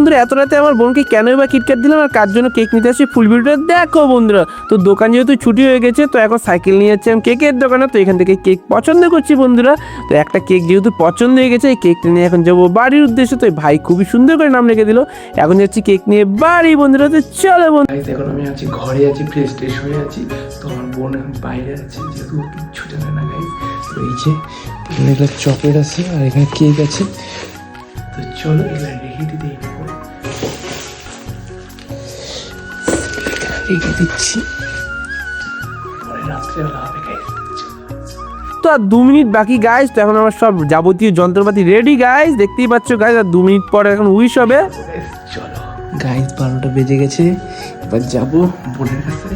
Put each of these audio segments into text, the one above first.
বন্ধুরা এত রাতে আমার বোনকে কেনই বা কিটক্যাট দিলাম আর কার জন্য কেক নিতে আসছি ফুল ভিডিওটা দেখো বন্ধুরা। তো দোকান যেহেতু ছুটি হয়ে গেছে তো এখন সাইকেল নিয়ে যাচ্ছি আমি কেকের দোকানে। তো এখান থেকে কেক পছন্দ করছি বন্ধুরা। তো একটা কেক যেহেতু পছন্দ হয়ে গেছে এই কেকটা নিয়ে এখন যাবো বাড়ির উদ্দেশ্যে। তো ভাই খুবই সুন্দর করে নাম লিখে দিল। এখন যাচ্ছি কেক নিয়ে বাড়ি বন্ধুরা। তো চলো বন্ধু, এখন আমি আছি ঘরে, আছি ফ্রেশ ট্রেশ হয়ে আছি। তো আমার বোন এখন বাইরে আছে যেহেতু কিচ্ছু জানে না গাইজ। তো এই যে এখানে একটা চকলেট আছে আর এখানে কেক আছে। তো চলো এবার রেখে দিতে রেখে দিচ্ছি, পরে রাত্রেবেলা হবে গাইজ। তো আর 2 মিনিট বাকি গাইজ। তো এখন আমার সব যাবতীয় যন্ত্রপাতি রেডি গাইজ, দেখতেই পাচ্ছ গাইজ। আর 2 মিনিট পরে এখন উইশ হবে। চলো গাইজ 12টা বেজে গেছে, এবার যাবো বোনের কাছে।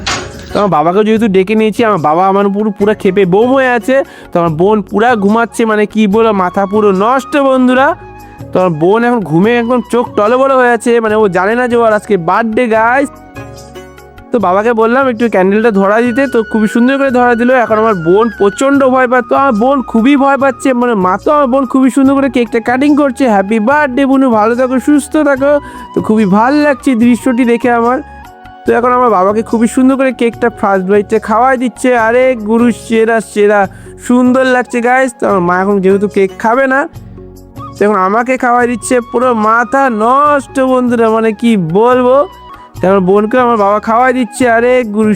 তো আমার বাবাকে যেহেতু ডেকে নিয়েছি, আমার বাবা আমার পুরো খেপে বোম হয়ে আছে। তো আমার বোন পুরা ঘুমাচ্ছে, মানে কি বলো মাথা পুরো নষ্ট বন্ধুরা। তো আমার বোন এখন ঘুমে একদম চোখ টলবড় হয়ে আছে, মানে ও জানে না যে ওর আজকে বার্থডে গাইজ। তো বাবাকে বললাম একটু ক্যান্ডেলটা ধরা দিতে, তো খুবই সুন্দর করে ধরা দিল। এখন আমার বোন প্রচণ্ড ভয় পায়, তো আমার বোন খুবই ভয় পাচ্ছে, মানে মা তো আমার বোন খুবই সুন্দর করে কেকটা কাটিং করছে। হ্যাপি বার্থডে বোনু, ভালো থাকো সুস্থ থাকো। তো খুবই ভালো লাগছে দৃশ্যটি দেখে আমার। তো এখন আমার বাবাকে খুবই সুন্দর করে কেকটা ফার্স্ট বাইটে খাওয়াই দিচ্ছে। আরে গুরু সেরা সেরা সুন্দর লাগছে গাইস। তো আমার মা এখন যেহেতু কেক খাবে না তো এখন আমাকে খাওয়াই দিচ্ছে, পুরো মাথা নষ্ট বন্ধুরা, মানে কি বলবো। তো আমার বোনকে আমার বাবা খাওয়াই দিচ্ছে। আরে গুরু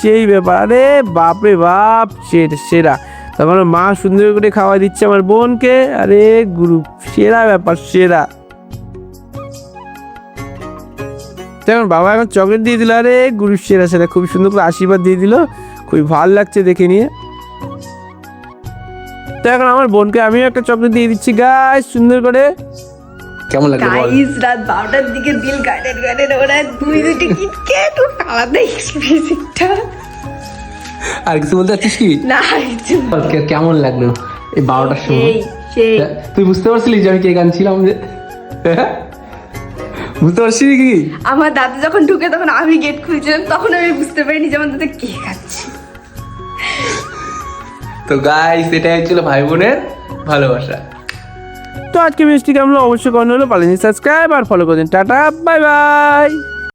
সেই ব্যাপার, আরে বাপরে বাপ সেরা। তো আমার মা সুন্দর করে খাওয়াই দিচ্ছে আমার বোনকে। আরে গুরু সেরা ব্যাপার সেরা। এখন বাবা এখন চকলেট দিয়ে দিল। আরে গুরু সেরা খুবই সুন্দর করে আশীর্বাদ দিয়ে দিল, খুবই ভালো লাগছে দেখে নিয়ে। তো এখন আমার বোনকে আমিও একটা চকলেট দিয়ে দিচ্ছি গাইস সুন্দর করে। কেমন লাগলো গাইস? রাত 12টার দিকে দিল গার্ডেন ওরা দুইটা কিটক্যাট আলাদা এক্সপ্রেশনটা। আর কিছু বলতে চাচ্ছিস কি? না কিছু কেমন লাগলো এই 12টার সময়? সেই তুই বুঝতে পারছিলি যে আমি কেক আনছিলাম? যে বুঝতে পারছিলি কি? আমার দাদা যখন ঢুকে তখন আমি গেট খুলছিলাম, তখন আমি বুঝতে পারিনি যে আমার দাদা কেক খাচ্ছে। তো গাইস এটাই হচ্ছিল ভাই বোনের ভালোবাসা। তো আজকে মিষ্টি কেমন অবশ্যই কমেন্ট হলো, পারেন সাবস্ক্রাইব আর ফলো করে দিন। Tata bye bye.